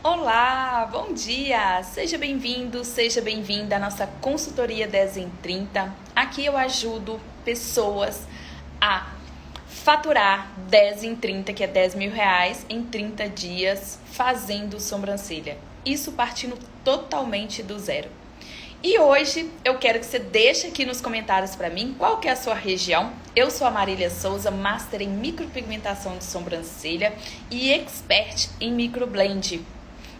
Olá, bom dia! Seja bem-vindo, seja bem-vinda à nossa consultoria 10 em 30. Aqui eu ajudo pessoas a faturar 10 em 30, que é 10 mil reais, em 30 dias fazendo sobrancelha. Isso partindo totalmente do zero. E hoje eu quero que você deixe aqui nos comentários para mim qual que é a sua região. Eu sou a Marília Souza, Master em micropigmentação de sobrancelha e expert em microblend.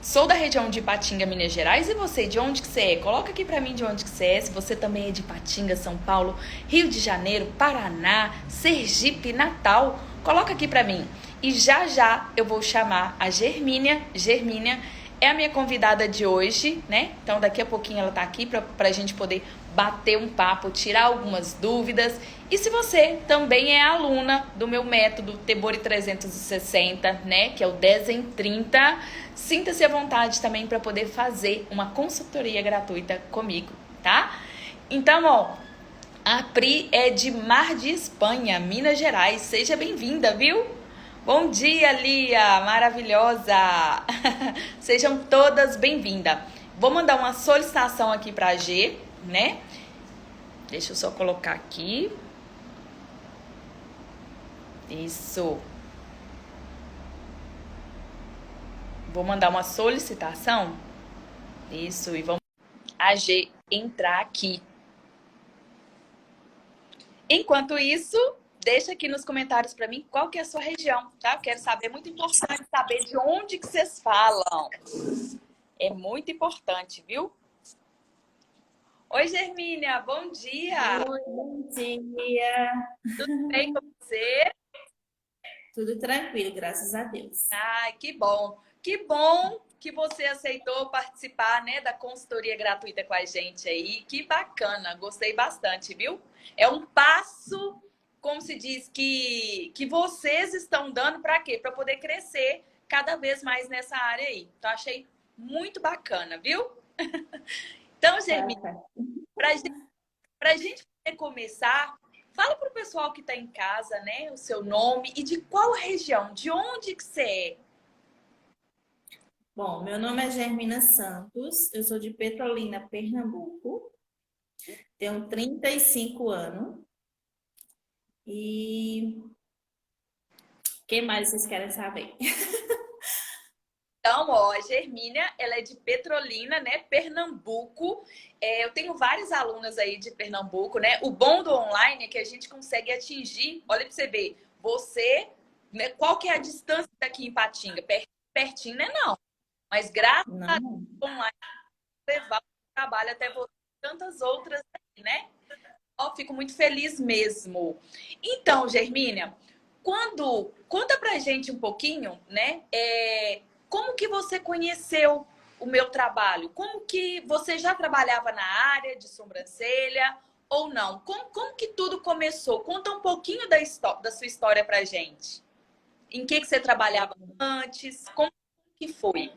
Sou da região de Ipatinga, Minas Gerais. E você, de onde que você é? Coloca aqui pra mim de onde que você é. Se você também é de Ipatinga, São Paulo, Rio de Janeiro, Paraná, Sergipe, Natal, coloca aqui pra mim. E já já eu vou chamar a Germínia. Germínia é a minha convidada de hoje, né? Então daqui a pouquinho ela tá aqui pra gente poder bater um papo, tirar algumas dúvidas. E se você também é aluna do meu método Tebori 360, né, que é o 10 em 30, sinta-se à vontade também para poder fazer uma consultoria gratuita comigo, tá? Então, ó, a Pri é de Mar de Espanha, Minas Gerais. Seja bem-vinda, viu? Bom dia, Lia, maravilhosa! Sejam todas bem-vindas. Vou mandar uma solicitação aqui para a G, né? Deixa eu só colocar aqui. Isso. Vou mandar uma solicitação. Isso, e vamos a G entrar aqui. Enquanto isso, deixa aqui nos comentários para mim qual que é a sua região, tá? Eu quero saber, é muito importante saber de onde que vocês falam. É muito importante, viu? Oi, Germínia, bom dia! Oi, bom dia. Tudo bem com você? Tudo tranquilo, graças a Deus. Ai, que bom! Que bom que você aceitou participar, né, da consultoria gratuita com a gente aí. Que bacana, gostei bastante, viu? É um passo, como se diz, que vocês estão dando para quê? Para poder crescer cada vez mais nessa área aí. Então, achei muito bacana, viu? Então, Tá, Germínia, tá. para a gente poder começar, fala para o pessoal que está em casa, né, o seu nome e de qual região, de onde que você é. Bom, meu nome é Germina Santos, eu sou de Petrolina, Pernambuco, tenho 35 anos e o que mais vocês querem saber? Então, ó, a Germínia, ela é de Petrolina, né, Pernambuco. Eu tenho várias alunas aí de Pernambuco, né? O bom do online é que a gente consegue atingir, olha pra você ver, você, né, qual que é a distância daqui em Patinga? Pertinho, né, não. Mas graças a Deus, Não, online, levar o trabalho até você e tantas outras aí, né? Ó, fico muito feliz mesmo. Então, Germínia, conta pra gente um pouquinho, né? Como que você conheceu o meu trabalho? Como que você já trabalhava na área de sobrancelha ou não? Como que tudo começou? Conta um pouquinho da sua história pra gente. Em que você trabalhava antes? Como que foi?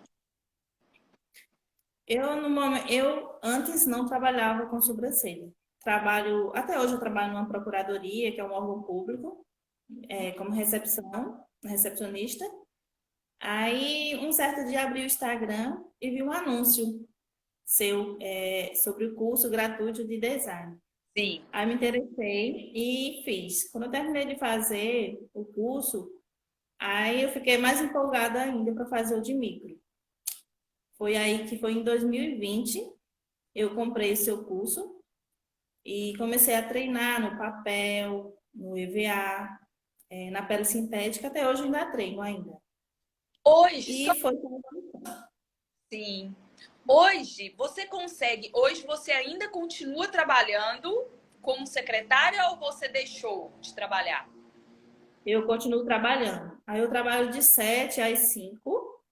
eu no momento, eu antes não trabalhava com sobrancelha. Até hoje eu trabalho numa procuradoria, que é um órgão público, como recepcionista. Aí, um certo dia abri o Instagram e vi um anúncio seu sobre o curso gratuito de design. Sim. Aí me interessei e fiz. Quando eu terminei de fazer o curso, aí eu fiquei mais empolgada ainda para fazer o de micro. Foi aí que foi em 2020, eu comprei o seu curso e comecei a treinar no papel, no EVA, na pele sintética, até hoje eu ainda treino ainda. Hoje, E foi sim. Hoje você ainda continua trabalhando como secretária ou você deixou de trabalhar? Eu continuo trabalhando. Aí eu trabalho de 7 às 5,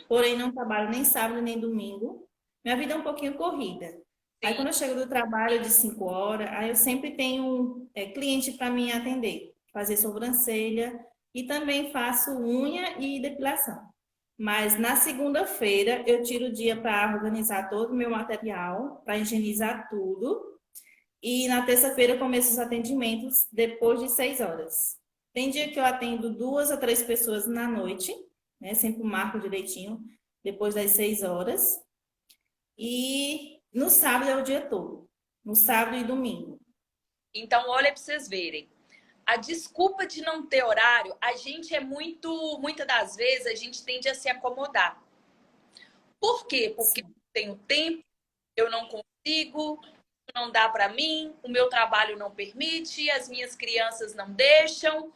porém não trabalho nem sábado nem domingo. Minha vida é um pouquinho corrida. Aí Sim. quando eu chego do trabalho de 5 horas, aí eu sempre tenho cliente para me atender, fazer sobrancelha e também faço unha e depilação. Mas na segunda-feira eu tiro o dia para organizar todo o meu material, para higienizar tudo. E na terça-feira eu começo os atendimentos depois de 6 horas. Tem dia que eu atendo 2 a 3 pessoas na noite, né? Sempre marco direitinho. depois das 6 horas. E no sábado é o dia todo. No sábado e domingo. Então, olha para vocês verem. A desculpa de não ter horário, a gente é muitas das vezes, a gente tende a se acomodar. Por quê? Porque eu Sim. não tenho tempo, eu não consigo, não dá para mim, o meu trabalho não permite, as minhas crianças não deixam.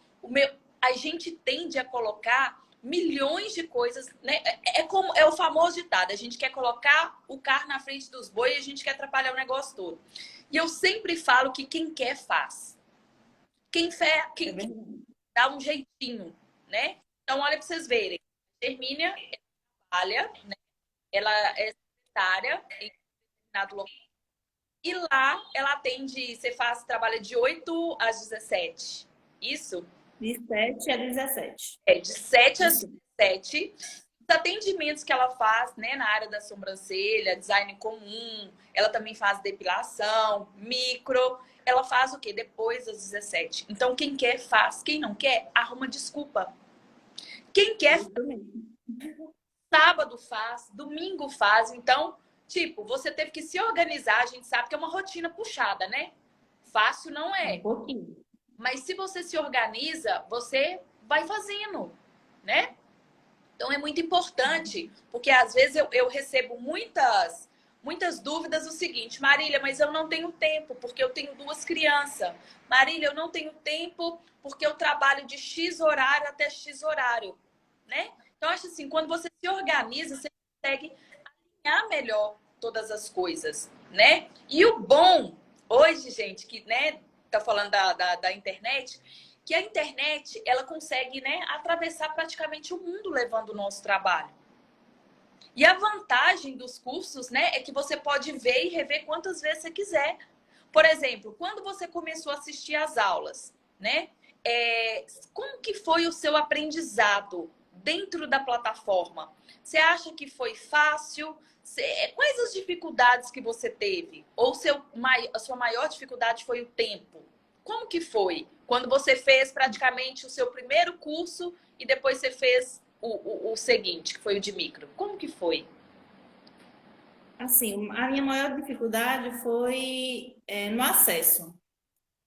A gente tende a colocar milhões de coisas, né? Como é o famoso ditado, a gente quer colocar o carro na frente dos bois e a gente quer atrapalhar o negócio todo. E eu sempre falo que quem quer faz. É Quem verdade. dá um jeitinho, né? Então olha para vocês verem. A Hermínia trabalha, né? Ela é secretária em determinado local. E lá ela atende, você trabalha de 8 às 17. Isso? De 7 a 17. É, de 7 às Isso. 17. Os atendimentos que ela faz, né, na área da sobrancelha, design comum, ela também faz depilação, micro. Ela faz o quê? Depois das 17. Então, quem quer, faz. Quem não quer, arruma desculpa. Quem quer, Isso mesmo. sábado faz, domingo faz. Então, tipo, você teve que se organizar. A gente sabe que é uma rotina puxada, né? Fácil não Um é. pouquinho. Mas se você se organiza, você vai fazendo, né? Então é muito importante, porque às vezes eu recebo muitas dúvidas o seguinte: Marília, mas eu não tenho tempo porque eu tenho 2 crianças. Marília, eu não tenho tempo porque eu trabalho de X horário até X horário, né? Então acho assim, quando você se organiza, você consegue alinhar melhor todas as coisas, né? E o bom hoje, gente, que, né, tá falando da internet, que a internet, ela consegue, né, atravessar praticamente o mundo levando o nosso trabalho. E a vantagem dos cursos, né, é que você pode ver e rever quantas vezes você quiser. Por exemplo, quando você começou a assistir às aulas, né, como que foi o seu aprendizado dentro da plataforma? Você acha que foi fácil? Quais as dificuldades que você teve? Ou a sua maior dificuldade foi o tempo? Como que foi? Quando você fez praticamente o seu primeiro curso e depois você fez o seguinte, que foi o de micro. Como que foi? Assim, a minha maior dificuldade foi no acesso,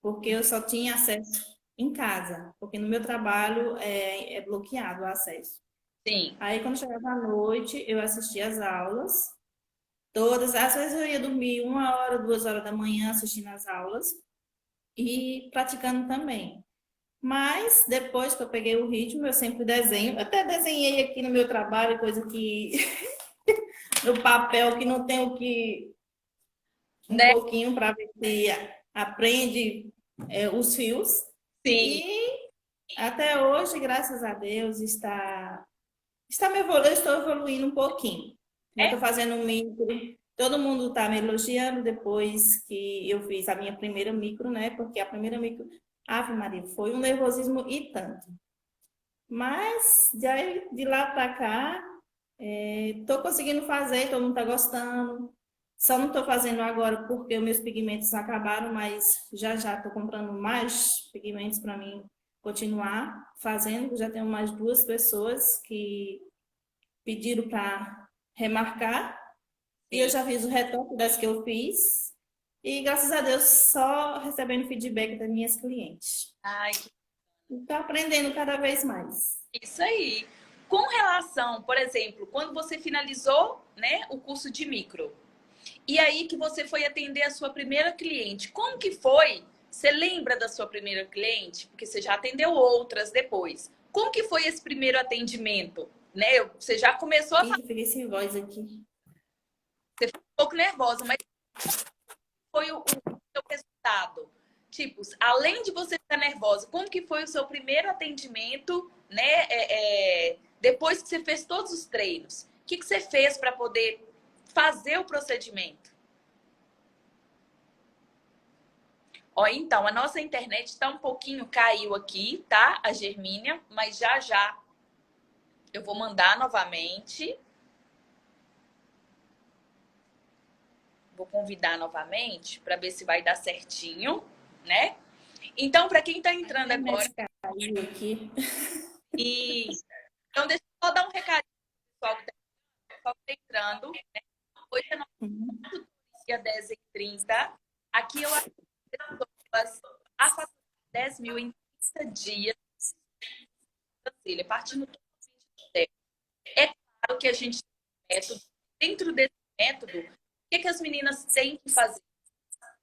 porque eu só tinha acesso em casa, porque no meu trabalho é bloqueado o acesso. Sim, Aí, quando chegava à noite, eu assistia às aulas, todas, às vezes eu ia dormir 1 hora, 2 horas da manhã assistindo às aulas e praticando também. Mas depois que eu peguei o ritmo, eu sempre desenho. Eu até desenhei aqui no meu trabalho, coisa que no papel que não tem o que um né? pouquinho para ver se aprende os fios. Sim. E até hoje, graças a Deus, eu estou evoluindo um pouquinho. Eu É? estou fazendo um micro. Todo mundo está me elogiando depois que eu fiz a minha primeira micro, né? Porque a primeira micro, Ave Maria, foi um nervosismo e tanto. Mas de lá para cá, estou conseguindo fazer, todo mundo está gostando. Só não estou fazendo agora porque os meus pigmentos acabaram, mas já já estou comprando mais pigmentos para mim continuar fazendo. Já tenho mais 2 pessoas que pediram para remarcar e eu Sim. já fiz o retoque das que eu fiz. E graças a Deus, só recebendo feedback das minhas clientes. Ai, Estou aprendendo cada vez mais. isso aí. Com relação, por exemplo, quando você finalizou, né, o curso de micro, e aí que você foi atender a sua primeira cliente, como que foi? Você lembra da sua primeira cliente? Porque você já atendeu outras depois. Como que foi esse primeiro atendimento? Né? Você já começou a Ih, falar, fiquei sem voz aqui. você ficou um pouco nervosa, mas foi o seu resultado? Tipo, além de você ficar nervosa, como que foi o seu primeiro atendimento, né? Depois que você fez todos os treinos, o que você fez para poder fazer o procedimento? Ó, então, a nossa internet está um pouquinho, caiu aqui, tá? A Germínia, mas já já eu vou mandar novamente. Vou convidar novamente para ver se vai dar certinho, né? Então, para quem está A entrando agora, internet caiu aqui. e então deixa eu só dar um recadinho pro pessoal que tá... lembrando, né? Hoje é nosso dia 10 em 30. Aqui eu ajudo pessoas a faturar 10 mil em 30 dias. Partindo do zero. É claro que a gente tem um método. Dentro desse método, o que as meninas têm que fazer?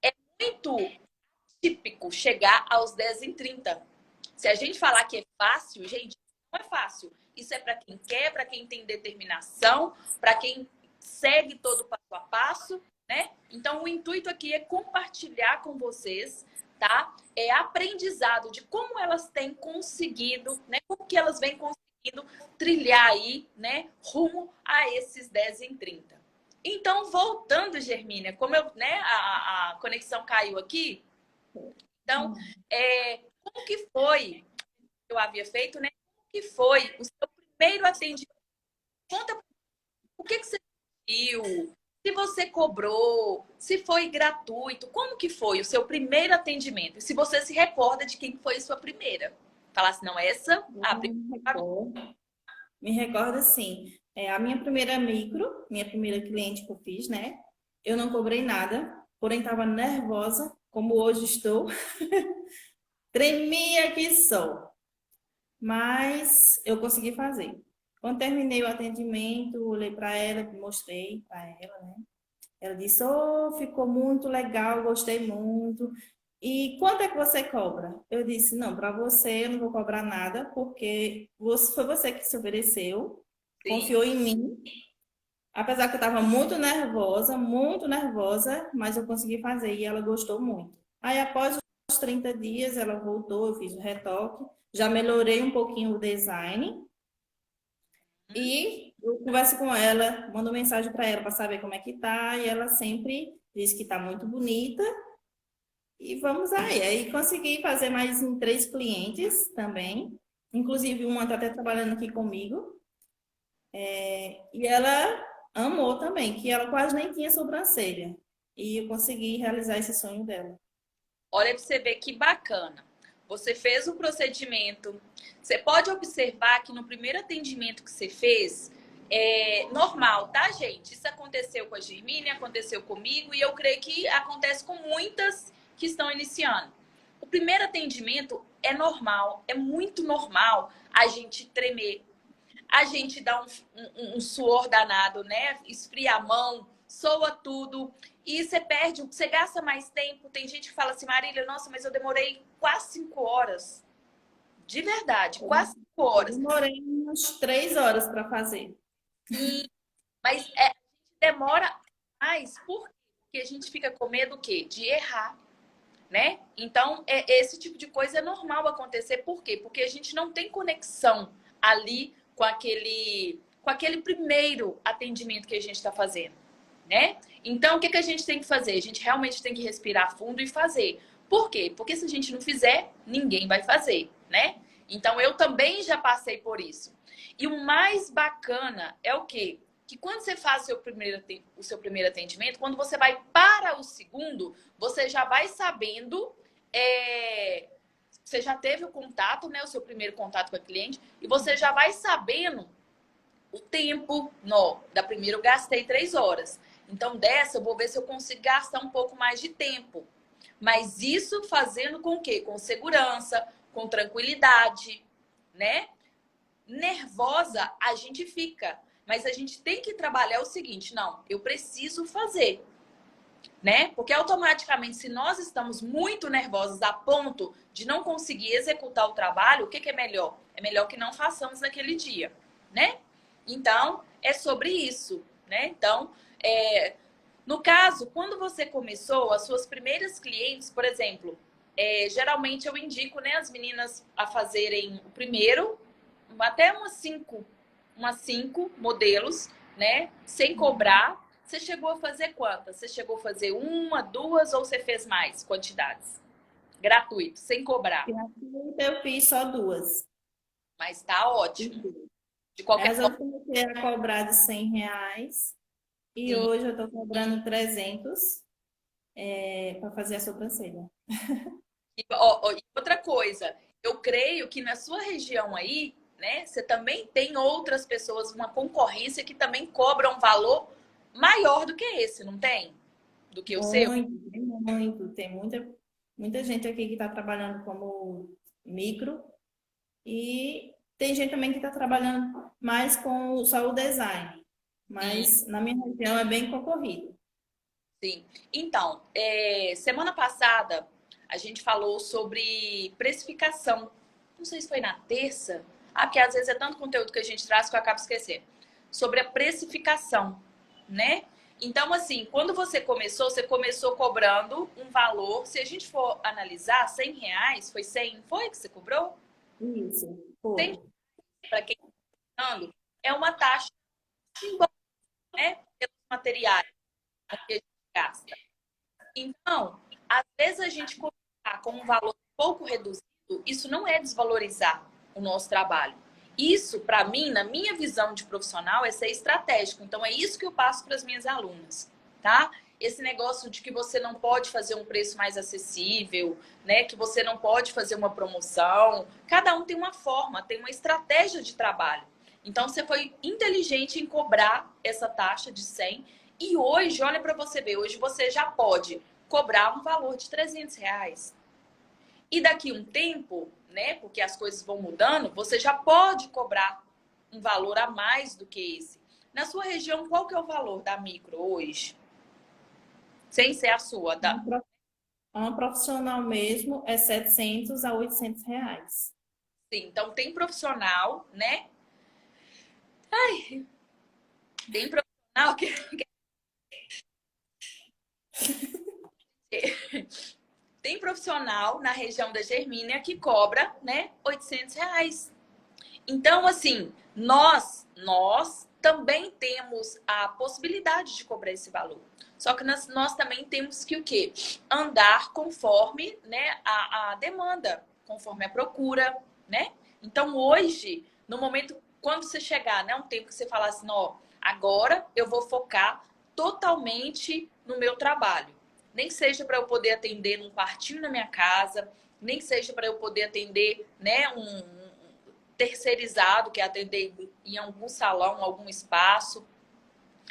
É muito típico chegar aos 10 em 30. Se a gente falar que é fácil, gente, não é fácil. Isso é para quem quer, para quem tem determinação, para quem segue todo o passo a passo, né? Então, o intuito aqui é compartilhar com vocês, tá? É aprendizado de como elas têm conseguido, né? Como que elas vêm conseguindo trilhar aí, né? Rumo a esses 10 em 30. Então, voltando, Germínia, como eu, né? A conexão caiu aqui. Então, como que foi que eu havia feito, né? Como que foi o seu primeiro atendimento? Conta o que você viu, se você cobrou, se foi gratuito, como que foi o seu primeiro atendimento? E se você se recorda de quem foi a sua primeira? Falasse, não, essa... Me recordo sim. A minha primeira micro, minha primeira cliente que eu fiz, né? Eu não cobrei nada, porém estava nervosa, como hoje estou. Tremia que só. Mas eu consegui fazer. Quando terminei o atendimento, olhei para ela, mostrei para ela, né? Ela disse: "Oh, ficou muito legal, gostei muito. E quanto é que você cobra?" Eu disse: "Não, para você eu não vou cobrar nada, porque foi você que se ofereceu, Sim. confiou em mim. Apesar que eu estava muito nervosa, mas eu consegui fazer e ela gostou muito." Aí, após os 30 dias, ela voltou, eu fiz o retoque, já melhorei um pouquinho o design e eu converso com ela, mando mensagem para ela para saber como é que tá, e ela sempre diz que tá muito bonita. E vamos aí. Aí consegui fazer mais em 3 clientes também. Inclusive, uma está até trabalhando aqui comigo. E ela amou também, que ela quase nem tinha sobrancelha. E eu consegui realizar esse sonho dela. Olha para você ver que bacana. Você fez o procedimento. Você pode observar que no primeiro atendimento que você fez, é normal, tá, gente? Isso aconteceu com a Germínia, aconteceu comigo e eu creio que acontece com muitas que estão iniciando. O primeiro atendimento é normal, é muito normal a gente tremer, a gente dá um suor danado, né? Esfria a mão, soa tudo. E você perde, você gasta mais tempo. Tem gente que fala assim, Marília, nossa, mas eu demorei quase 5 horas. De verdade, quase 5 Eu horas. demorei umas 3 horas para fazer. Mas a gente demora mais, por quê? Porque a gente fica com medo o quê? De errar, né? Então, esse tipo de coisa é normal acontecer. Por quê? Porque a gente não tem conexão ali com aquele primeiro atendimento que a gente está fazendo, né? Então, o que a gente tem que fazer? A gente realmente tem que respirar fundo e fazer. Por quê? Porque se a gente não fizer, ninguém vai fazer, né? Então, eu também já passei por isso. E o mais bacana é o quê? Que quando você faz o seu primeiro atendimento, quando você vai para o segundo, você já vai sabendo, você já teve o contato, né? O seu primeiro contato com a cliente, e você já vai sabendo o tempo. Da primeira eu gastei 3 horas. Então, dessa eu vou ver se eu consigo gastar um pouco mais de tempo. Mas isso fazendo com o quê? Com segurança, com tranquilidade, né? Nervosa a gente fica, mas a gente tem que trabalhar o seguinte, não, eu preciso fazer, né? Porque automaticamente, se nós estamos muito nervosos a ponto de não conseguir executar o trabalho, o que é melhor? É melhor que não façamos naquele dia, né? Então, é sobre isso, né? Então, no caso, quando você começou, as suas primeiras clientes, por exemplo, geralmente eu indico, né, as meninas a fazerem o primeiro, até umas cinco modelos, né? Sem cobrar. Você chegou a fazer quantas? Você chegou a fazer uma, duas ou você fez mais quantidades? Gratuito, sem cobrar. Eu fiz só 2. Mas tá ótimo. De qualquer Mas eu forma, comecei a cobrar de R$ 100 e sim. hoje eu estou cobrando 300 para fazer a sobrancelha. E outra coisa, eu creio que na sua região aí né? Você também tem outras pessoas, uma concorrência que também cobra um valor maior do que esse, não tem? Do que o seu? Muito, tem muito. Tem muita gente aqui que está trabalhando como micro e tem gente também que está trabalhando mais com só o design. Sim, Mas na minha região é bem concorrido. sim. Então, semana passada a gente falou sobre precificação. Não sei se foi na terça. Ah, porque às vezes é tanto conteúdo que a gente traz que eu acabo esquecendo. Sobre a precificação, né? Então, assim, quando você começou cobrando um valor. Se a gente for analisar, R$ 100, foi 100, foi que você cobrou? Isso, 100 foi. para quem está dando, é uma taxa simbólica, né? Pelos materiais que a gente gasta. Então, às vezes a gente colocar com um valor pouco reduzido, isso não é desvalorizar o nosso trabalho. Isso, para mim, na minha visão de profissional, é ser estratégico. Então, é isso que eu passo para as minhas alunas, tá? Esse negócio de que você não pode fazer um preço mais acessível, né? Que você não pode fazer uma promoção. Cada um tem uma forma, tem uma estratégia de trabalho. Então, você foi inteligente em cobrar essa taxa de 100 e hoje, olha para você ver, hoje você já pode cobrar um valor de R$ 300. E daqui um tempo, né, porque as coisas vão mudando, você já pode cobrar um valor a mais do que esse. Na sua região, qual que é o valor da micro hoje? Sem ser a sua, da... Uma profissional mesmo é 700 a 800 reais. Sim, então tem profissional, né? Tem profissional que tem profissional na região da Germínia que cobra, né, R$ 800. Então, assim, nós também temos a possibilidade de cobrar esse valor. Só que nós também temos que o quê? Andar conforme, né, a demanda, conforme a procura, né? Então, hoje, no momento, quando você chegar, né, um tempo que você falar assim, ó, agora eu vou focar totalmente no meu trabalho. Nem seja para eu poder atender num quartinho na minha casa, nem seja para eu poder atender, né, terceirizado, que é atender em algum salão, algum espaço,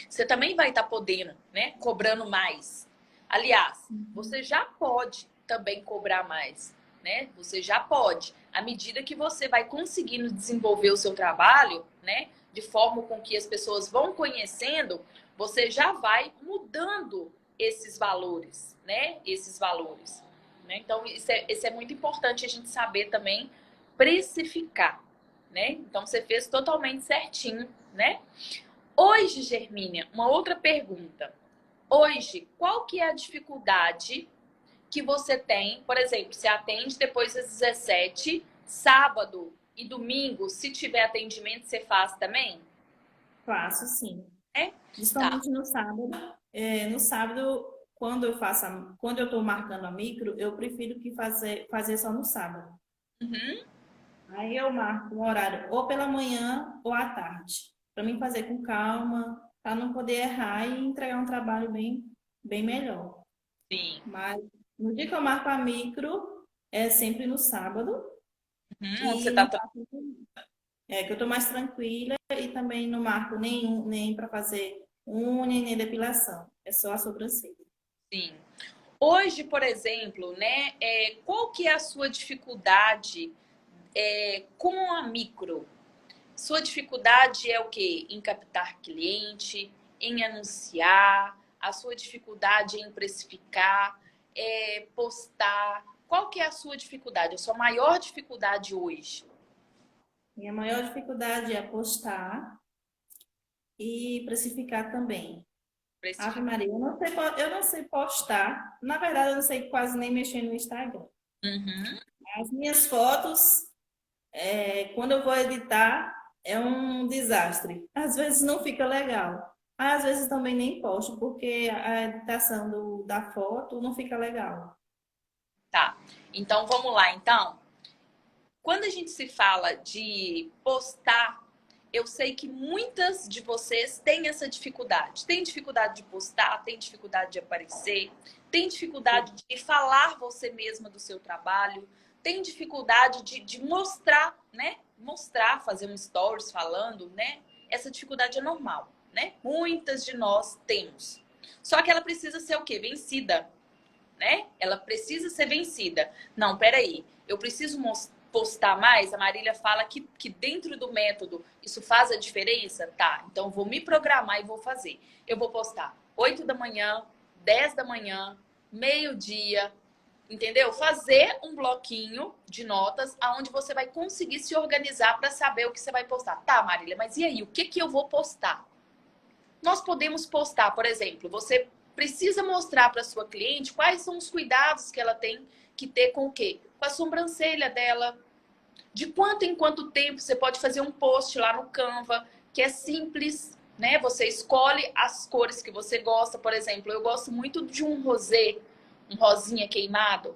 você também vai estar podendo, né? Cobrando mais. Aliás, você já pode também cobrar mais, né? Você já pode. À medida que você vai conseguindo desenvolver o seu trabalho, né? De forma com que as pessoas vão conhecendo, você já vai mudando esses valores, né? Esses valores. Né? Então, isso é muito importante a gente saber também precificar, né? Então, você fez totalmente certinho, né? Hoje, Germínia, uma outra pergunta. Hoje, qual que é a dificuldade que você tem? Por exemplo, você atende depois das 17, sábado e domingo, se tiver atendimento, você faz também? Faço sim. É? Tá. Principalmente no sábado. No sábado, quando eu estou marcando a micro, eu prefiro que fazer só no sábado. Uhum. Aí eu marco um horário ou pela manhã ou à tarde, para mim fazer com calma, para não poder errar e entregar um trabalho bem melhor. Sim. Mas no dia que eu marco a micro, é sempre no sábado Onde você e tá... não faço que eu estou mais tranquila e também não marco nem para fazer unha nem depilação. É só a sobrancelha. Sim. Hoje, por exemplo, né, qual que é a sua dificuldade com a micro? Sua dificuldade é o quê? Em captar cliente, em anunciar, a sua dificuldade em precificar, postar. Qual que é a sua dificuldade? A sua maior dificuldade hoje? Minha maior dificuldade é postar e precificar também. Ave Precificar. Maria, eu não sei postar. Na verdade, eu não sei quase nem mexer no Instagram. Uhum. As minhas fotos, quando eu vou editar, é um desastre. Às vezes não fica legal. Às vezes também nem posto, porque a editação da foto não fica legal. Tá. Então vamos lá, então. Quando a gente se fala de postar, eu sei que muitas de vocês têm essa dificuldade. Tem dificuldade de postar, tem dificuldade de aparecer, tem dificuldade de falar você mesma do seu trabalho, tem dificuldade de mostrar, né? Mostrar, fazer um stories falando, né? Essa dificuldade é normal, né? Muitas de nós temos. Só que ela precisa ser o quê? Vencida, né? Ela precisa ser vencida. Não, peraí, eu preciso postar mais? A Marília fala que dentro do método isso faz a diferença? Tá, então eu vou me programar e vou fazer. Eu vou postar 8 da manhã, 10 da manhã, meio-dia, entendeu? Fazer um bloquinho de notas aonde você vai conseguir se organizar para saber o que você vai postar. Tá, Marília, mas e aí? O que que eu vou postar? Nós podemos postar, por exemplo, você precisa mostrar para sua cliente quais são os cuidados que ela tem que ter com o quê? Com a sobrancelha dela. De quanto em quanto tempo você pode fazer um post lá no Canva, que é simples, né? Você escolhe as cores que você gosta. Por exemplo, eu gosto muito de um rosé, um rosinha queimado,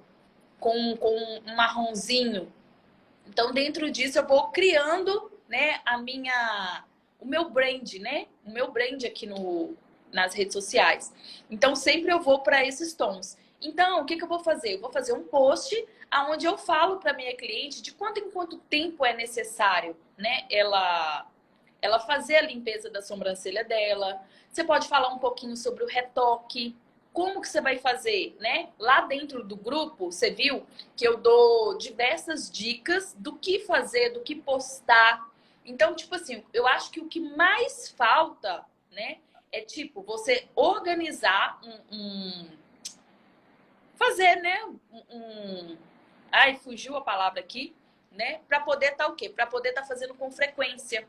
com um marronzinho. Então, dentro disso, eu vou criando, né, o meu brand, né? O meu brand aqui nas redes sociais. Então, sempre eu vou para esses tons. Então, o que eu vou fazer? Eu vou fazer um post onde eu falo para minha cliente de quanto em quanto tempo é necessário, né? Ela fazer a limpeza da sobrancelha dela. Você pode falar um pouquinho sobre o retoque. Como que você vai fazer, né? Lá dentro do grupo, você viu que eu dou diversas dicas do que fazer, do que postar. Então, tipo assim, eu acho que o que mais falta, né, é tipo você organizar fazer, né, ai, fugiu a palavra aqui, né, para poder estar o quê? Para poder estar fazendo com frequência,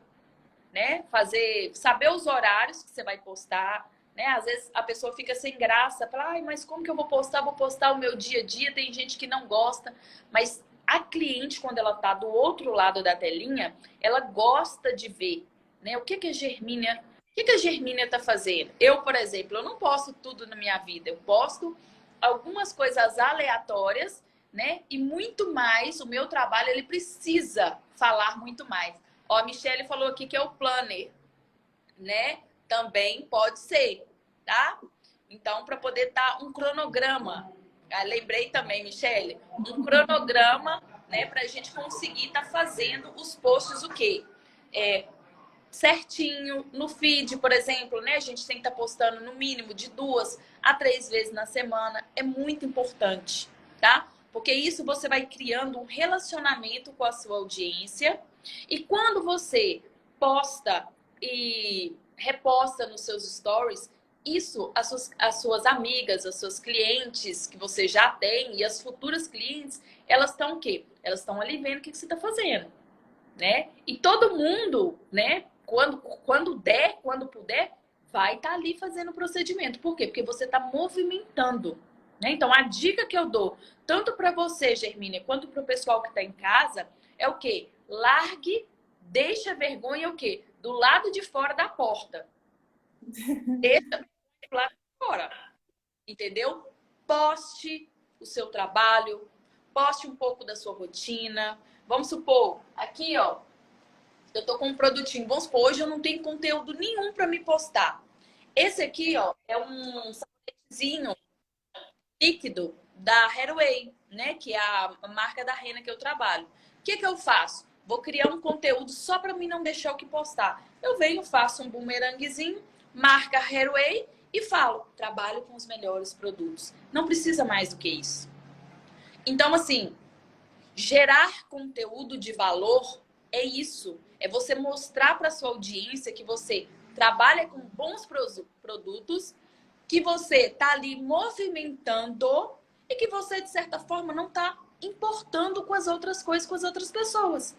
né? Saber os horários que você vai postar, né? Às vezes a pessoa fica sem graça, fala, ai, mas como que eu vou postar? Vou postar o meu dia a dia, tem gente que não gosta, mas a cliente, quando ela tá do outro lado da telinha, ela gosta de ver, né? O que a Germínia tá fazendo? Eu, por exemplo, eu não posto tudo na minha vida, eu posto algumas coisas aleatórias, né? E muito mais, o meu trabalho, ele precisa falar muito mais. Ó, a Michelle falou aqui que é o planner, né? Também pode ser, tá? Então, para poder estar um cronograma. Ah, lembrei também, Michelle, um cronograma, né? Para a gente conseguir estar fazendo os posts, o quê? Certinho, no feed, por exemplo, né? A gente tem que estar postando no mínimo de 2 a 3 vezes na semana. É muito importante, tá? Porque isso você vai criando um relacionamento com a sua audiência. E quando você posta e reposta nos seus stories, isso as suas amigas, as suas clientes que você já tem e as futuras clientes, elas estão o quê? Elas estão ali vendo o que você está fazendo, né? E todo mundo, né? Quando der, quando puder, vai estar ali fazendo o procedimento. Por quê? Porque você está movimentando, né? Então, a dica que eu dou, tanto para você, Germínia, quanto para o pessoal que está em casa, é o quê? Largue, deixa a vergonha o quê? Do lado de fora da porta. Deixa do lado de fora, entendeu? Poste o seu trabalho, poste um pouco da sua rotina. Vamos supor, aqui, ó, eu tô com um produtinho. Vamos supor, hoje eu não tenho conteúdo nenhum para me postar. Esse aqui, ó, é um sabonetezinho líquido da Hairway, né? Que é a marca da Rena que eu trabalho. O que eu faço? Vou criar um conteúdo só para mim não deixar o que postar. Eu venho, faço um bumeranguezinho, marca Hairway e falo, trabalho com os melhores produtos. Não precisa mais do que isso. Então, assim, gerar conteúdo de valor é isso. É você mostrar para sua audiência que você trabalha com bons produtos, que você está ali movimentando e que você, de certa forma, não está importando com as outras coisas, com as outras pessoas.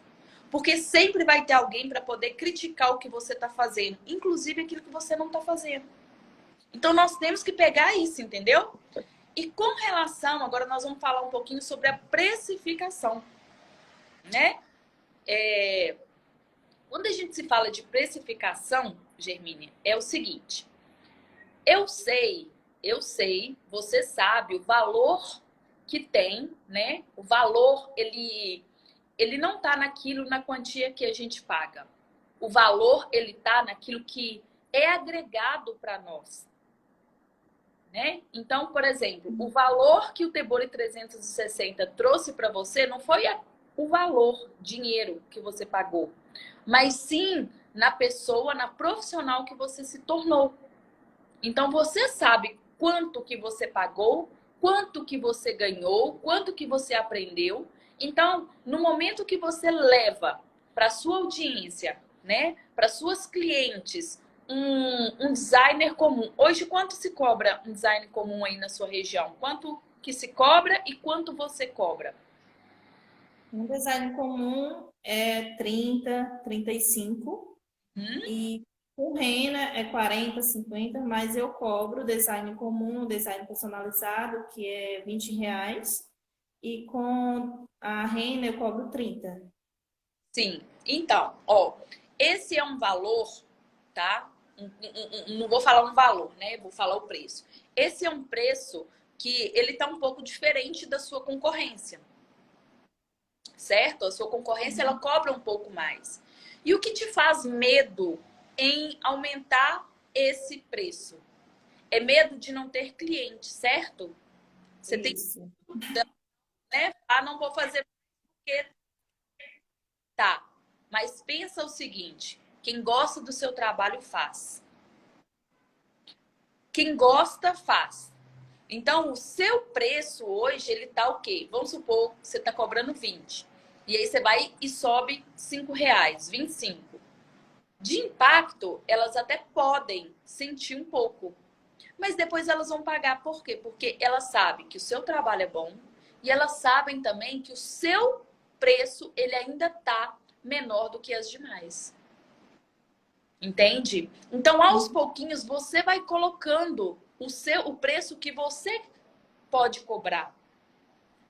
Porque sempre vai ter alguém para poder criticar o que você está fazendo, inclusive aquilo que você não está fazendo. Então, nós temos que pegar isso, entendeu? E com relação, agora nós vamos falar um pouquinho sobre a precificação, né? Quando a gente se fala de precificação, Germínia, é o seguinte. Eu sei, você sabe o valor que tem, né? O valor, ele não tá naquilo, na quantia que a gente paga. O valor, ele tá naquilo que é agregado para nós. né? Então, por exemplo, o valor que o Tebori 360 trouxe para você não foi o valor, dinheiro que você pagou, mas sim na pessoa, na profissional que você se tornou. Então, você sabe quanto que você pagou, quanto que você ganhou, quanto que você aprendeu. Então, no momento que você leva para sua audiência, né, para suas clientes, um designer comum. Hoje, quanto se cobra um design comum aí na sua região? Quanto que se cobra e quanto você cobra? Um design comum é 30, 35 Hum? e com rena é 40, 50, mas eu cobro design comum, design personalizado, que é R$ 20, e com a rena eu cobro 30. Sim. Então, ó, esse é um valor, tá? Não vou falar um valor, né? Vou falar o preço. Esse é um preço que ele tá um pouco diferente da sua concorrência, certo? A sua concorrência ela cobra um pouco mais. E o que te faz medo em aumentar esse preço? É medo de não ter cliente, certo? Você tem, Isso. né? Ah, não vou fazer porque tá. Mas pensa o seguinte: quem gosta do seu trabalho faz. Quem gosta faz. Então, o seu preço hoje, ele tá o quê? Vamos supor que você tá cobrando 20. E aí você vai e sobe R$ 5, 25. De impacto, elas até podem sentir um pouco. Mas depois elas vão pagar. Por quê? Porque elas sabem que o seu trabalho é bom e elas sabem também que o seu preço, ele ainda tá menor do que as demais. Entende? Então, aos pouquinhos, você vai colocando o preço que você pode cobrar.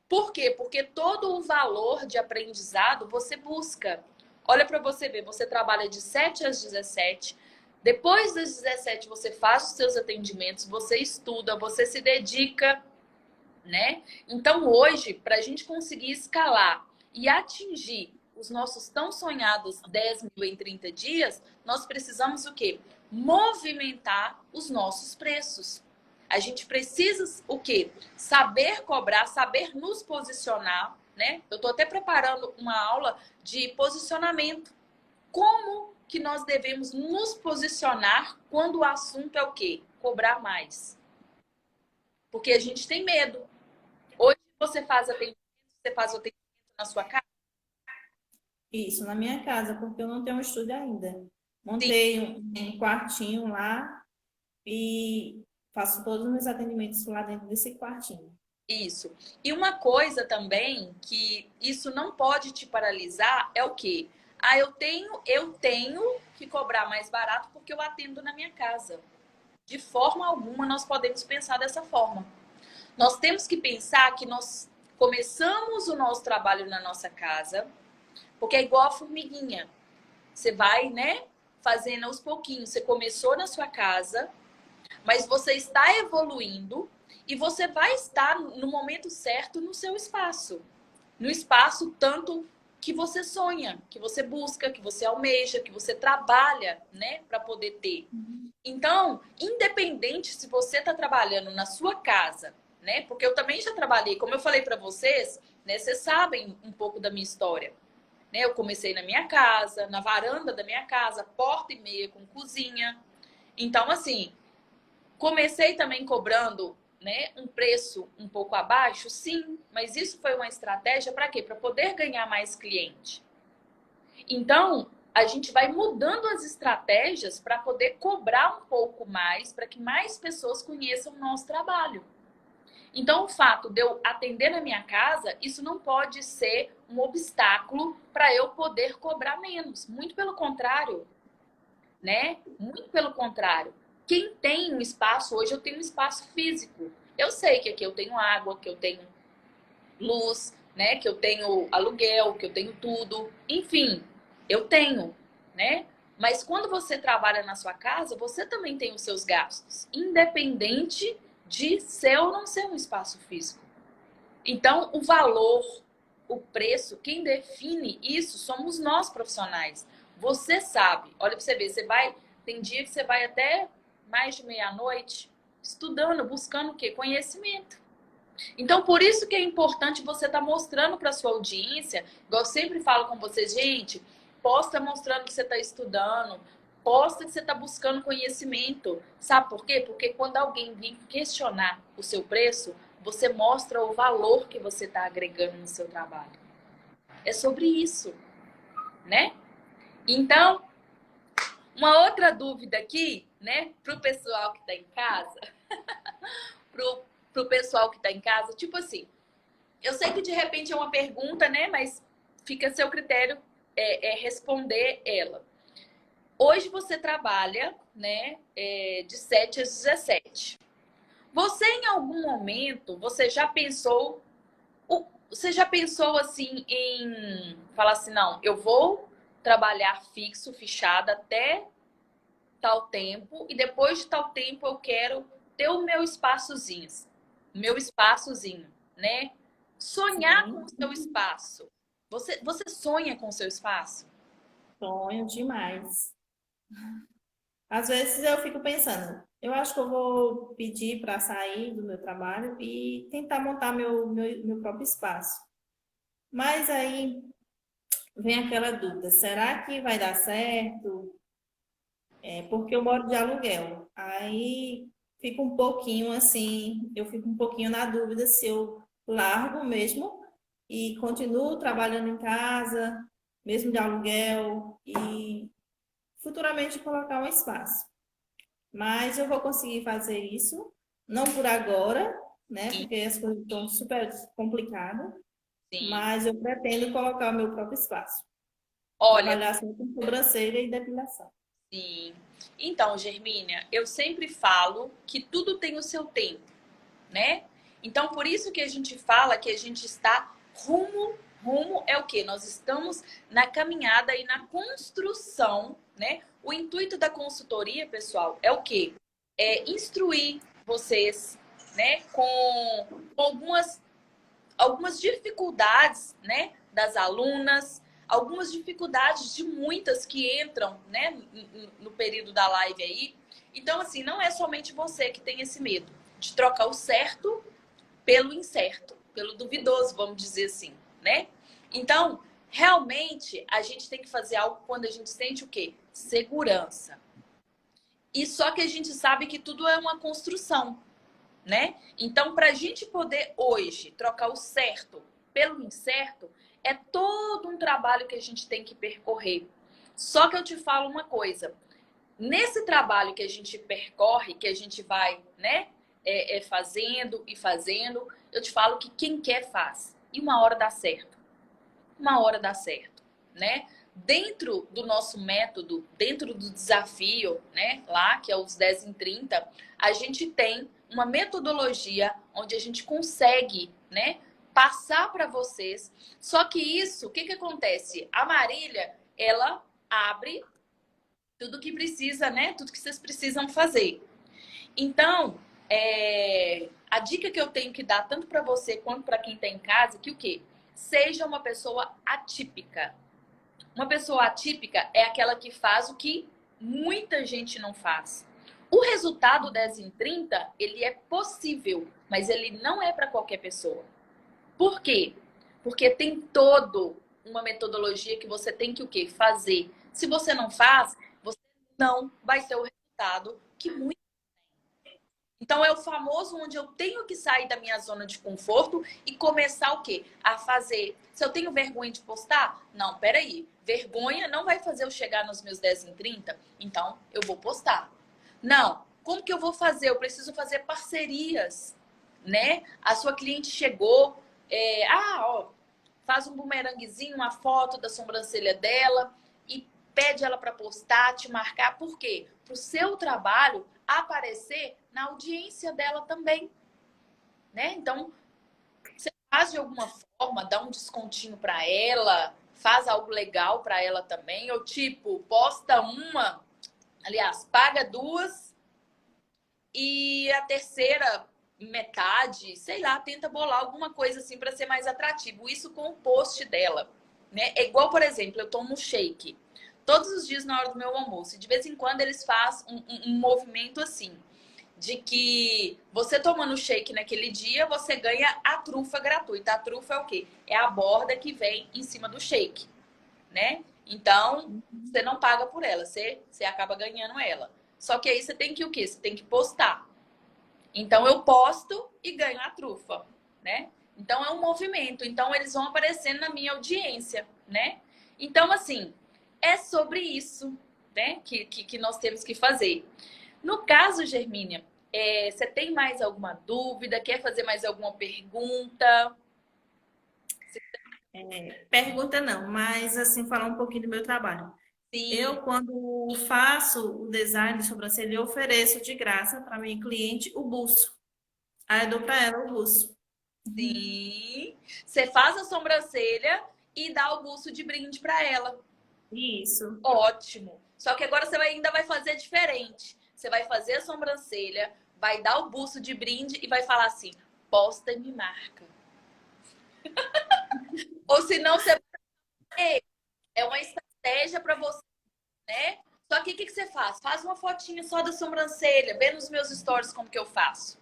Por quê? Porque todo o valor de aprendizado você busca. Olha para você ver, você trabalha de 7 às 17. Depois das 17 você faz os seus atendimentos, você estuda, você se dedica, né? Então hoje, para a gente conseguir escalar e atingir os nossos tão sonhados 10 mil em 30 dias, nós precisamos o quê? Movimentar os nossos preços. A gente precisa o quê? Saber cobrar, saber nos posicionar, né? Eu estou até preparando uma aula de posicionamento. Como que nós devemos nos posicionar quando o assunto é o quê? Cobrar mais. Porque a gente tem medo. Hoje você faz o atendimento na sua casa? Isso, na minha casa, porque eu não tenho um estúdio ainda. Sim, Montei um quartinho lá e faço todos os meus atendimentos lá dentro desse quartinho. isso. E uma coisa também que isso não pode te paralisar é o quê? Ah, eu tenho que cobrar mais barato porque eu atendo na minha casa. De forma alguma nós podemos pensar dessa forma. Nós temos que pensar que nós começamos o nosso trabalho na nossa casa, porque é igual a formiguinha. Você vai, né, fazendo aos pouquinhos. Você começou na sua casa, mas você está evoluindo e você vai estar no momento certo no seu espaço. No espaço tanto que você sonha, que você busca, que você almeja, que você trabalha, né, para poder ter. Então, independente se você está trabalhando na sua casa, né, porque eu também já trabalhei, como eu falei para vocês, né, vocês sabem um pouco da minha história. Né? Eu comecei na minha casa, na varanda da minha casa, porta e meia com cozinha. Então, assim, comecei também cobrando, né, um preço um pouco abaixo, sim, mas isso foi uma estratégia para quê? Para poder ganhar mais cliente. Então, a gente vai mudando as estratégias para poder cobrar um pouco mais, para que mais pessoas conheçam o nosso trabalho. Então, o fato de eu atender na minha casa, isso não pode ser um obstáculo para eu poder cobrar menos. Muito pelo contrário, né? Muito pelo contrário. Quem tem um espaço, hoje eu tenho um espaço físico. Eu sei que aqui eu tenho água, que eu tenho luz, né? Que eu tenho aluguel, que eu tenho tudo. Enfim, eu tenho, né? Mas quando você trabalha na sua casa, você também tem os seus gastos, independente de ser ou não ser um espaço físico. Então, o valor, o preço, quem define isso somos nós profissionais. Você sabe, olha para você ver, tem dia que você vai até mais de meia-noite, estudando, buscando o quê? Conhecimento. Então, por isso que é importante você estar mostrando para sua audiência, igual eu sempre falo com vocês, gente, posta mostrando que você está estudando, posta que você está buscando conhecimento. Sabe por quê? Porque quando alguém vir questionar o seu preço, você mostra o valor que você está agregando no seu trabalho. É sobre isso, né? Então, uma outra dúvida aqui, né, pro pessoal que está em casa, pro pessoal que está em casa, tipo assim, eu sei que de repente é uma pergunta, né, mas fica a seu critério responder ela. Hoje você trabalha, né, de 7 às 17. Você em algum momento, você já pensou assim em falar assim, não, eu vou trabalhar fixo, fichado até tal tempo e depois de tal tempo eu quero ter o meu espaçozinho, né? Sonhar com o Sim, seu espaço. Você sonha com o seu espaço? sonho demais. Às vezes eu fico pensando, eu acho que eu vou pedir para sair do meu trabalho e tentar montar meu próprio espaço. Mas aí vem aquela dúvida, será que vai dar certo? Porque eu moro de aluguel. Aí fica um pouquinho assim, eu fico um pouquinho na dúvida se eu largo mesmo e continuo trabalhando em casa, mesmo de aluguel, e futuramente colocar um espaço. Mas eu vou conseguir fazer isso, não por agora, né? Sim, Porque as coisas estão super complicadas, sim. mas eu pretendo colocar o meu próprio espaço. Olha, Trabalhar assim com sobrancelha e depilação. sim. Então, Germínia, eu sempre falo que tudo tem o seu tempo, né? Então, por isso que a gente fala que a gente está rumo é o quê? Nós estamos na caminhada e na construção, né? O intuito da consultoria, pessoal, é o quê? É instruir vocês, né, com algumas dificuldades, né, das alunas, algumas dificuldades de muitas que entram, né, no período da live aí. Então, assim, não é somente você que tem esse medo de trocar o certo pelo incerto, pelo duvidoso, vamos dizer assim, né? Então, realmente, a gente tem que fazer algo quando a gente sente o quê? Segurança. E só que a gente sabe que tudo é uma construção, né? Então, para a gente poder hoje trocar o certo pelo incerto, é todo um trabalho que a gente tem que percorrer. Só que eu te falo uma coisa: nesse trabalho que a gente percorre, que a gente vai, né, fazendo e fazendo, eu te falo que quem quer faz. E uma hora dá certo. Uma hora dá certo, né? Dentro do nosso método, dentro do desafio, né, lá, que é os 10 em 30, a gente tem uma metodologia onde a gente consegue, né, passar para vocês. Só que isso, o que que acontece? A Marília, ela abre tudo que precisa, né? Tudo que vocês precisam fazer. Então, a dica que eu tenho que dar tanto para você quanto para quem está em casa, que o quê? Seja uma pessoa atípica. Uma pessoa atípica é aquela que faz o que muita gente não faz. O resultado 10 em 30, ele é possível, mas ele não é para qualquer pessoa. Por quê? Porque tem todo uma metodologia que você tem que o quê? Fazer. Se você não faz, você não vai ter o resultado que muito. Então é o famoso onde eu tenho que sair da minha zona de conforto e começar o quê? A fazer. Se eu tenho vergonha de postar? Não, peraí. Vergonha não vai fazer eu chegar nos meus 10 em 30? Então eu vou postar. Não. Como que eu vou fazer? Eu preciso fazer parcerias, né? A sua cliente chegou, ó, faz um bumeranguezinho, uma foto da sobrancelha dela e pede ela para postar, te marcar. Por quê? Para o seu trabalho aparecer na audiência dela também, né? Então, você faz de alguma forma, dá um descontinho para ela, faz algo legal para ela também, ou tipo, posta uma, aliás, paga duas e a terceira metade, sei lá, tenta bolar alguma coisa assim para ser mais atrativo. Isso com o post dela, né? É igual, por exemplo, eu tomo shake todos os dias na hora do meu almoço. E de vez em quando eles fazem um movimento assim. de que você tomando shake naquele dia, você ganha a trufa gratuita. A trufa é o quê? É a borda que vem em cima do shake, né? Então, você não paga por ela, você acaba ganhando ela. Só que aí você tem que o quê? Você tem que postar. Então, eu posto e ganho a trufa, né? Então, é um movimento. Então, eles vão aparecendo na minha audiência, né? Então, assim, é sobre isso, né? Que nós temos que fazer. No caso, Germínia, você tem mais alguma dúvida? Quer fazer mais alguma pergunta? Pergunta não, mas assim, falar um pouquinho do meu trabalho. Sim, Eu, quando faço o design de sobrancelha, eu ofereço de graça para minha cliente o buço. Aí eu dou para ela o buço. sim. Você faz a sobrancelha e dá o buço de brinde para ela. Isso. Ótimo. Só que agora ainda vai fazer diferente. Você vai fazer a sobrancelha, vai dar o buço de brinde e vai falar assim: posta e me marca. Ou senão você é uma estratégia para você, né? Só que o que você faz? Faz uma fotinha só da sobrancelha, vê nos meus stories como que eu faço.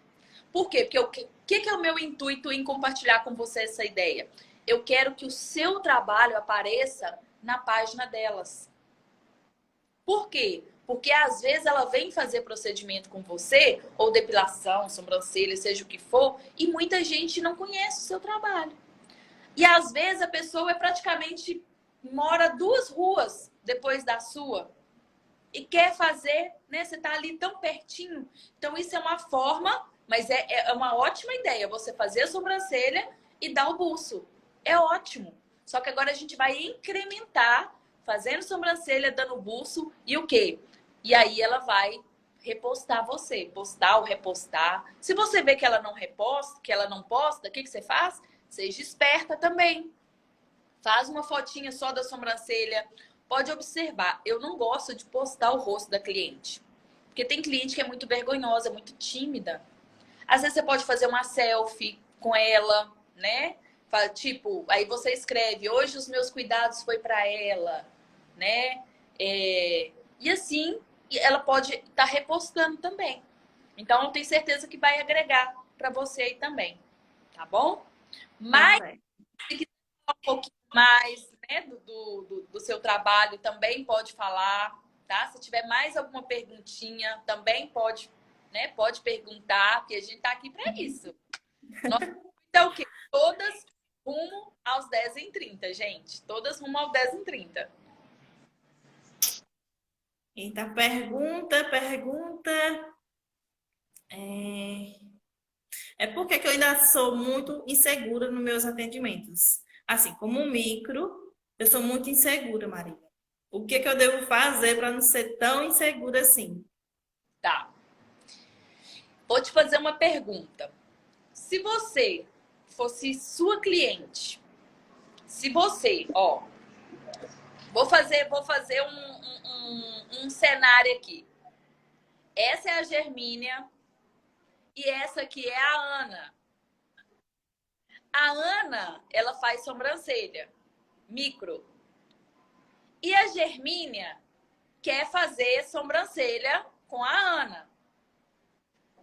Por quê? Porque o que é o meu intuito em compartilhar com você essa ideia? Eu quero que o seu trabalho apareça na página delas. Por quê? Porque às vezes ela vem fazer procedimento com você, ou depilação, sobrancelha, seja o que for, e muita gente não conhece o seu trabalho. E às vezes a pessoa praticamente mora 2 ruas depois da sua e quer fazer, né? Você tá ali tão pertinho. Então isso é uma forma, mas é uma ótima ideia você fazer a sobrancelha e dar o buço. É ótimo. Só que agora a gente vai incrementar fazendo sobrancelha, dando buço e o quê? E aí ela vai repostar você, postar ou repostar. Se você vê que ela não reposta, que ela não posta, o que você faz? Seja esperta também. Faz uma fotinha só da sobrancelha. Pode observar, eu não gosto de postar o rosto da cliente. Porque tem cliente que é muito vergonhosa, muito tímida. Às vezes você pode fazer uma selfie com ela, né? Tipo, aí você escreve, hoje os meus cuidados foi para ela, né? E assim, ela pode estar repostando também. Então, eu tenho certeza que vai agregar para você aí também, tá bom? Tá Mas certo. um pouquinho mais, né, do seu trabalho, também pode falar, tá? Se tiver mais alguma perguntinha, também pode, né, pode perguntar, porque a gente tá aqui para isso. Nossa, então, o quê? Todas rumo aos 10h30, gente. Todas rumo aos 10h30. Então, pergunta. É porque que eu ainda sou muito insegura nos meus atendimentos. Assim, como micro, eu sou muito insegura, Maria. O que eu devo fazer para não ser tão insegura assim? Tá. Vou te fazer uma pergunta. Se você fosse sua cliente, se você, ó, vou fazer um cenário aqui. Essa é a Germínia e essa aqui é a Ana. A Ana, ela faz sobrancelha, micro. E a Germínia quer fazer sobrancelha com a Ana,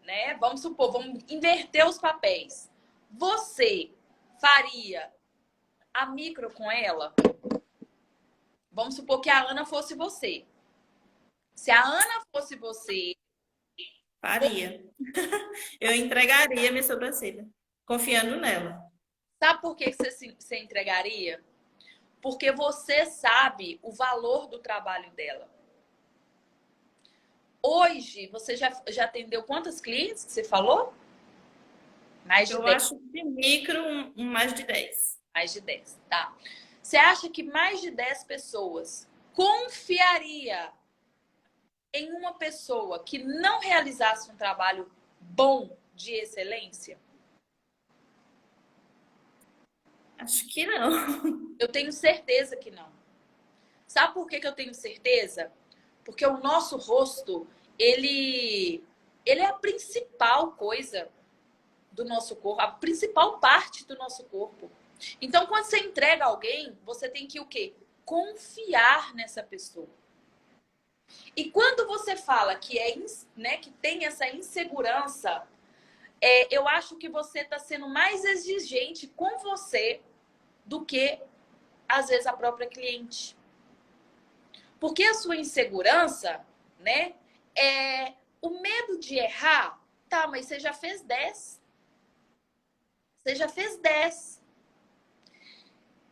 né? Vamos supor, vamos inverter os papéis. Você faria a micro com ela? Vamos supor que a Ana fosse você. Se a Ana fosse você, Faria. Eu entregaria minha sobrancelha, confiando nela. sabe por que você entregaria? Porque você sabe o valor do trabalho dela. Hoje, você já atendeu quantas clientes que você falou? Mais de Eu 10. acho que de micro, mais de 10. Mais de 10, tá? Você acha que mais de 10 pessoas confiaria em uma pessoa que não realizasse um trabalho bom, de excelência? Acho que não. Eu tenho certeza que não. Sabe por que eu tenho certeza? Porque o nosso rosto, ele é a principal coisa do nosso corpo, a principal parte do nosso corpo. Então, quando você entrega alguém, você tem que o quê? Confiar nessa pessoa. E quando você fala que né, que tem essa insegurança, eu acho que você está sendo mais exigente com você do que, às vezes, a própria cliente. Porque a sua insegurança, né, é o medo de errar. Tá, mas você já fez 10. Você já fez 10.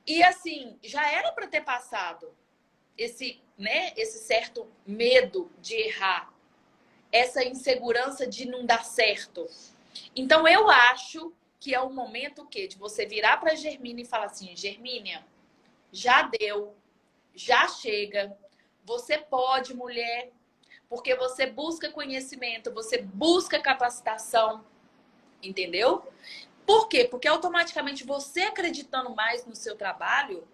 E assim, já era para ter passado esse, né, esse certo medo de errar, essa insegurança de não dar certo. Então eu acho que é o momento que de você virar para Germínia e falar assim: Germínia, já deu, já chega. Você pode, mulher, porque você busca conhecimento, você busca capacitação, entendeu? Por quê? Porque automaticamente você acreditando mais no seu trabalho,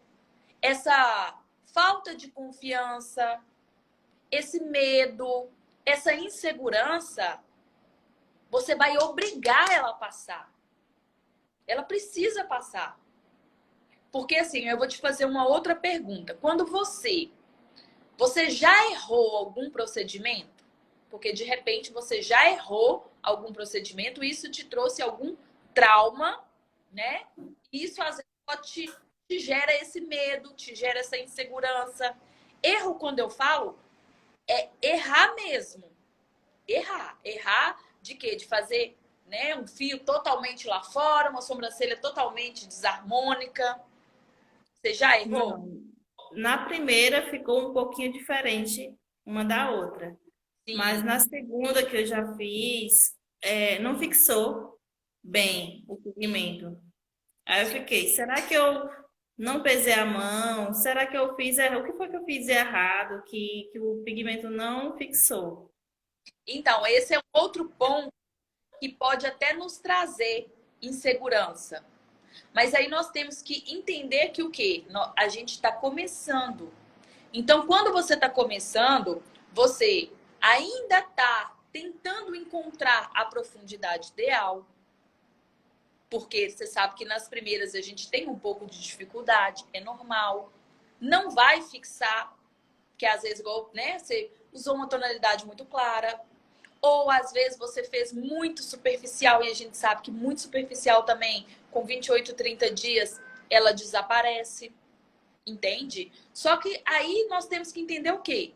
essa falta de confiança, esse medo, essa insegurança, você vai obrigar ela a passar. Ela precisa passar. Porque assim, eu vou te fazer uma outra pergunta. Quando você já errou algum procedimento? Porque de repente você já errou algum procedimento e isso te trouxe algum trauma, né? Isso às vezes te gera esse medo, te gera essa insegurança. Erro, quando eu falo, é errar mesmo. Errar. Errar de quê? De fazer, né, um fio totalmente lá fora, uma sobrancelha totalmente desarmônica. Você já errou? Não. Na primeira ficou um pouquinho diferente uma da outra. Sim. Mas na segunda que eu já fiz, não fixou bem o pigmento. Aí eu Sim. fiquei, será que eu não pesei a mão? Será que eu fiz errado? O que foi que eu fiz errado que o pigmento não fixou? Então, esse é um outro ponto que pode até nos trazer insegurança. Mas aí nós temos que entender que o quê? A gente está começando. Então, quando você está começando, você ainda está tentando encontrar a profundidade ideal, porque você sabe que nas primeiras a gente tem um pouco de dificuldade, é normal. Não vai fixar, que às vezes, né, você usou uma tonalidade muito clara, ou às vezes você fez muito superficial e a gente sabe que muito superficial também, com 28, 30 dias, ela desaparece. Entende? Só que aí nós temos que entender o quê?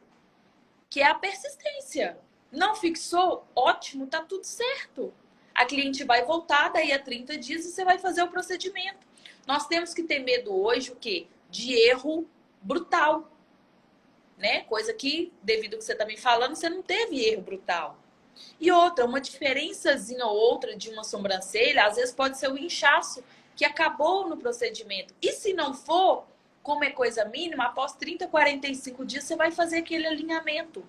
Que é a persistência. Não fixou? Ótimo, tá tudo certo. A cliente vai voltar daí a 30 dias e você vai fazer o procedimento. Nós temos que ter medo hoje o quê? De erro brutal, né? Coisa que, devido ao que você tá me falando, você não teve erro brutal. E outra, uma diferençazinha ou outra de uma sobrancelha, às vezes pode ser o inchaço que acabou no procedimento. E se não for, como é coisa mínima, após 30, 45 dias você vai fazer aquele alinhamento,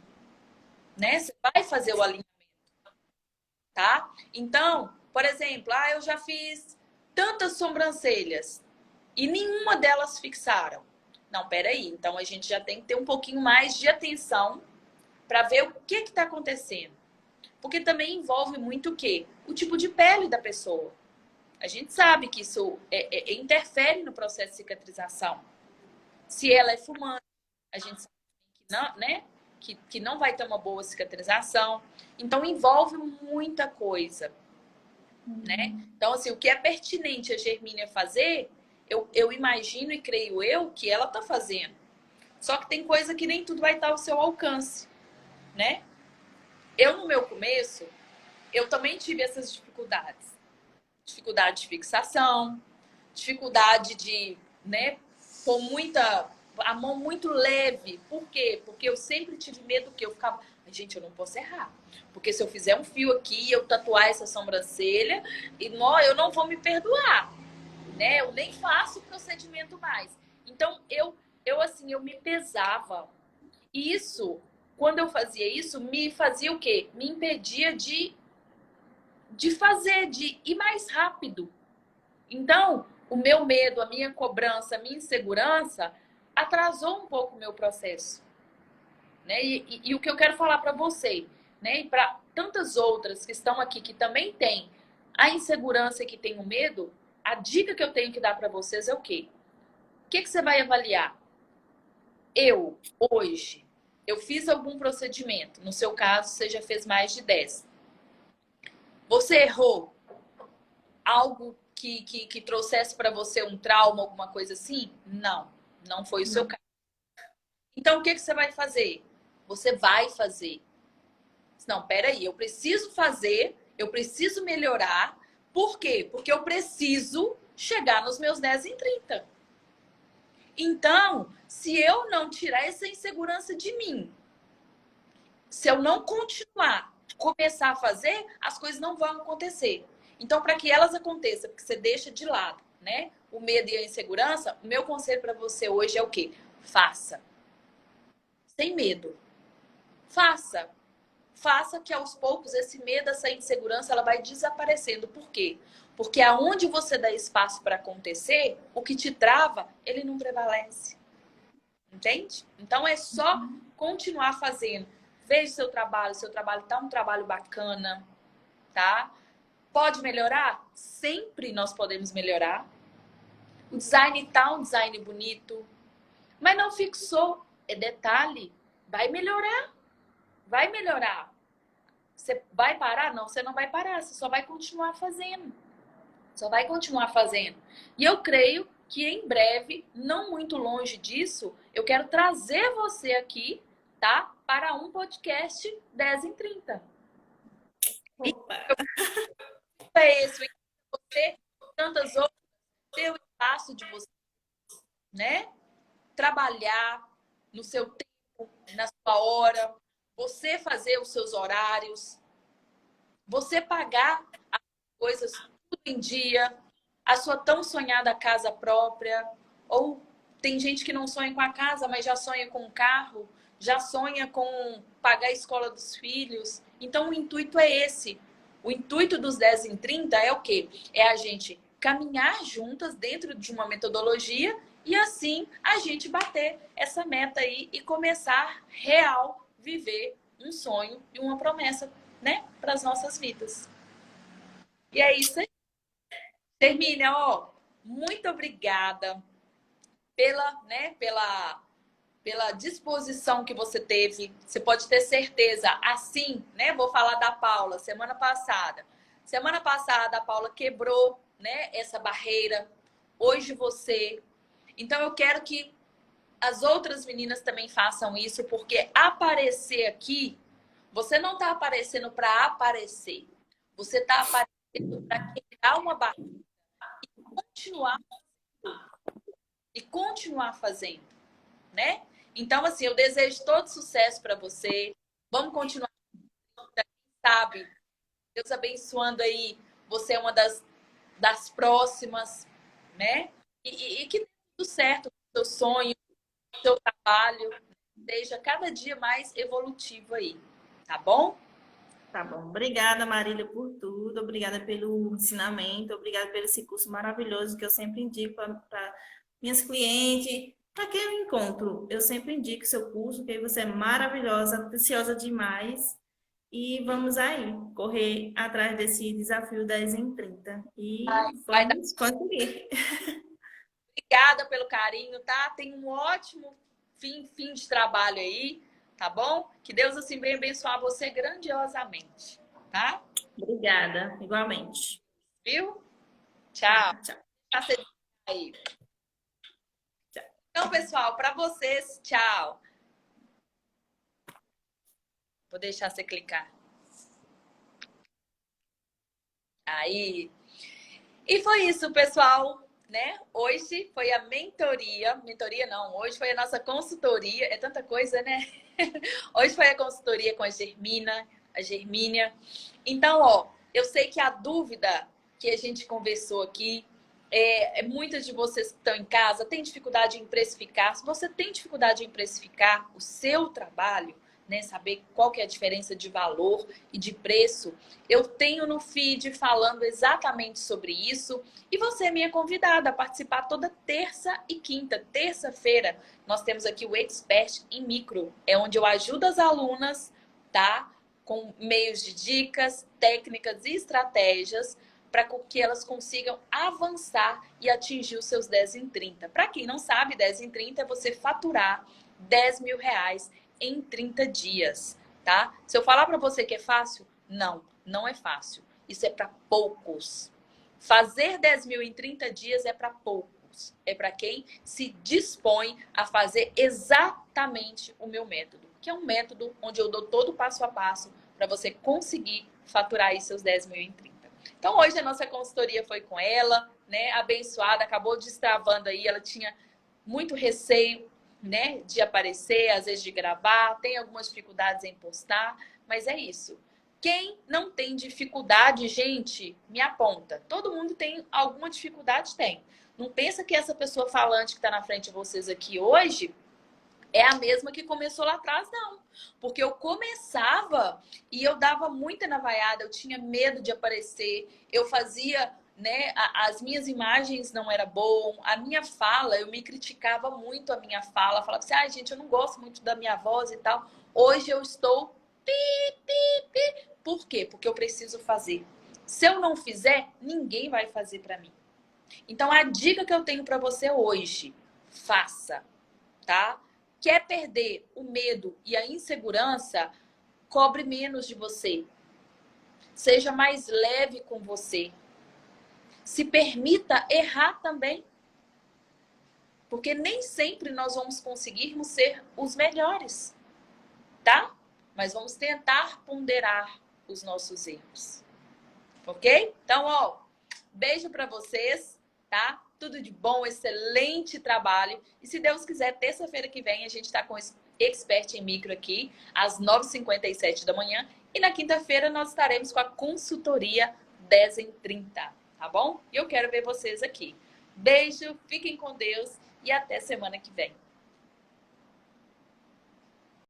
né? Você vai fazer o alinhamento, tá? Então, por exemplo, eu já fiz tantas sobrancelhas e nenhuma delas fixaram. Não, peraí. Então a gente já tem que ter um pouquinho mais de atenção para ver o que está acontecendo. Porque também envolve muito o quê? O tipo de pele da pessoa. A gente sabe que isso interfere no processo de cicatrização. Se ela é fumante, a gente sabe que não, né? Que não vai ter uma boa cicatrização. Então, envolve muita coisa, né? Então, assim, o que é pertinente a Germínia fazer, eu imagino e creio eu que ela tá fazendo. Só que tem coisa que nem tudo vai estar ao seu alcance, né? Eu, no meu começo, eu também tive essas dificuldades. Dificuldade de fixação, dificuldade de, né, com a mão muito leve. Por quê? Porque eu sempre tive medo que eu ficava, gente, eu não posso errar. Porque se eu fizer um fio aqui, eu tatuar essa sobrancelha, eu não vou me perdoar, né? Eu nem faço o procedimento mais. Então, eu me pesava. E isso, quando eu fazia isso, me fazia o quê? Me impedia de fazer, de ir mais rápido. Então, o meu medo, a minha cobrança, a minha insegurança atrasou um pouco o meu processo. Né? E o que eu quero falar para você, né? E para tantas outras que estão aqui que também têm a insegurança e que têm o medo, a dica que eu tenho que dar para vocês é o quê? O que você vai avaliar? Eu, hoje, eu fiz algum procedimento, no seu caso, você já fez mais de 10. Você errou algo que trouxesse para você um trauma, alguma coisa assim? Não, não foi o seu Não. caso. Então, o que você vai fazer? Você vai fazer. Não, peraí, eu preciso fazer, eu preciso melhorar. Por quê? Porque eu preciso chegar nos meus 10 em 30. Então, se eu não tirar essa insegurança de mim, se eu não continuar, começar a fazer, as coisas não vão acontecer. Então, para que elas aconteçam, porque você deixa de lado, né? O medo e a insegurança, o meu conselho para você hoje é o quê? Faça. Sem medo. Faça. Faça que aos poucos esse medo, essa insegurança, ela vai desaparecendo. Por quê? Porque aonde você dá espaço para acontecer, o que te trava, ele não prevalece. Entende? Então é só continuar fazendo. Veja seu trabalho tá um trabalho bacana, tá? Pode melhorar? Sempre nós podemos melhorar. O design tá um design bonito, mas não fixou. É detalhe. Vai melhorar. Vai melhorar. Você vai parar? Não, você não vai parar. Você só vai continuar fazendo. Só vai continuar fazendo. E eu creio que em breve, não muito longe disso, eu quero trazer você aqui, tá? Para um podcast 10 em 30. Opa. É esse, você, tantas outras, ter o espaço de você, né? Trabalhar no seu tempo, na sua hora, você fazer os seus horários, você pagar as coisas tudo em dia, a sua tão sonhada casa própria, ou tem gente que não sonha com a casa, mas já sonha com o carro, já sonha com pagar a escola dos filhos. Então o intuito é esse. O intuito dos 10 em 30 é o quê? É a gente caminhar juntas dentro de uma metodologia e assim a gente bater essa meta aí e começar real viver um sonho e uma promessa, né, para as nossas vidas. E é isso aí. Termina, ó, muito obrigada pela disposição que você teve. Você pode ter certeza, assim, né? Vou falar da Paula, semana passada. Semana passada a Paula quebrou, né, essa barreira. Hoje você. Então eu quero que as outras meninas também façam isso, porque aparecer aqui, você não está aparecendo para aparecer. Você está aparecendo para quebrar uma barreira continuar e continuar fazendo, né? Então, assim, eu desejo todo sucesso para você. Vamos continuar, sabe? Deus abençoando aí. Você é uma das próximas, né? E que dê tudo certo com o seu sonho, com o seu trabalho, seja cada dia mais evolutivo aí, tá bom? Tá bom. Obrigada, Marília, por tudo. Obrigada pelo ensinamento. Obrigada pelo esse curso maravilhoso que eu sempre indico para minhas clientes. Para quem eu encontro, eu sempre indico seu curso, que você é maravilhosa, preciosa demais. E vamos aí, correr atrás desse desafio 10 em 30. E Vai dar. vamos conseguir. Obrigada pelo carinho, tá? Tenha um ótimo fim de trabalho aí, tá bom? Que Deus assim venha abençoar você grandiosamente, tá? Obrigada, igualmente. Viu? Tchau. Tá, tchau. Tá cedinho aí. Tchau. Então, pessoal, para vocês, tchau. Vou deixar você clicar. Aí. E foi isso, pessoal, né? Hoje foi a mentoria. Mentoria não, hoje foi a nossa consultoria. É tanta coisa, né? Hoje foi a consultoria com a Germínia. Então, ó, eu sei que a dúvida que a gente conversou aqui muitas de vocês que estão em casa têm dificuldade em precificar. Se você tem dificuldade em precificar o seu trabalho, né, saber qual que é a diferença de valor e de preço, eu tenho no feed falando exatamente sobre isso. E você é minha convidada a participar toda terça e quinta. Terça-feira, nós temos aqui o Expert em Micro, é onde eu ajudo as alunas, tá? Com meios de dicas, técnicas e estratégias para que elas consigam avançar e atingir os seus 10 em 30. Para quem não sabe, 10 em 30 é você faturar 10 mil reais em 30 dias, tá? Se eu falar para você que é fácil, não é fácil. Isso é para poucos. Fazer 10 mil em 30 dias é para poucos. É para quem se dispõe a fazer exatamente o meu método, que é um método onde eu dou todo o passo a passo para você conseguir faturar aí seus 10 mil em 30. Então, hoje a nossa consultoria foi com ela, né? Abençoada, acabou destravando aí. Ela tinha muito receio, né? De aparecer, às vezes de gravar, tem algumas dificuldades em postar, mas é isso. Quem não tem dificuldade, gente, me aponta. Todo mundo tem alguma dificuldade, tem. Não pensa que essa pessoa falante que está na frente de vocês aqui hoje é a mesma que começou lá atrás, não. Porque eu começava e eu dava muita navaiada, eu tinha medo de aparecer, eu fazia, né, as minhas imagens não era bom, a minha fala, eu me criticava muito a minha fala, falava assim, ai gente, eu não gosto muito da minha voz e tal. Hoje eu estou por quê? Porque eu preciso fazer. Se eu não fizer, ninguém vai fazer para mim. Então a dica que eu tenho para você hoje, faça, tá? Quer perder o medo e a insegurança? Cobre menos de você. Seja mais leve com você. Se permita errar também. Porque nem sempre nós vamos conseguirmos ser os melhores, tá? Mas vamos tentar ponderar os nossos erros. Ok? Então, ó, beijo para vocês, tá? Tudo de bom, excelente trabalho. E se Deus quiser, terça-feira que vem a gente tá com o Expert em Micro aqui, às 9h57 da manhã. E na quinta-feira nós estaremos com a consultoria 10 em 30, tá bom? E eu quero ver vocês aqui. Beijo, fiquem com Deus e até semana que vem.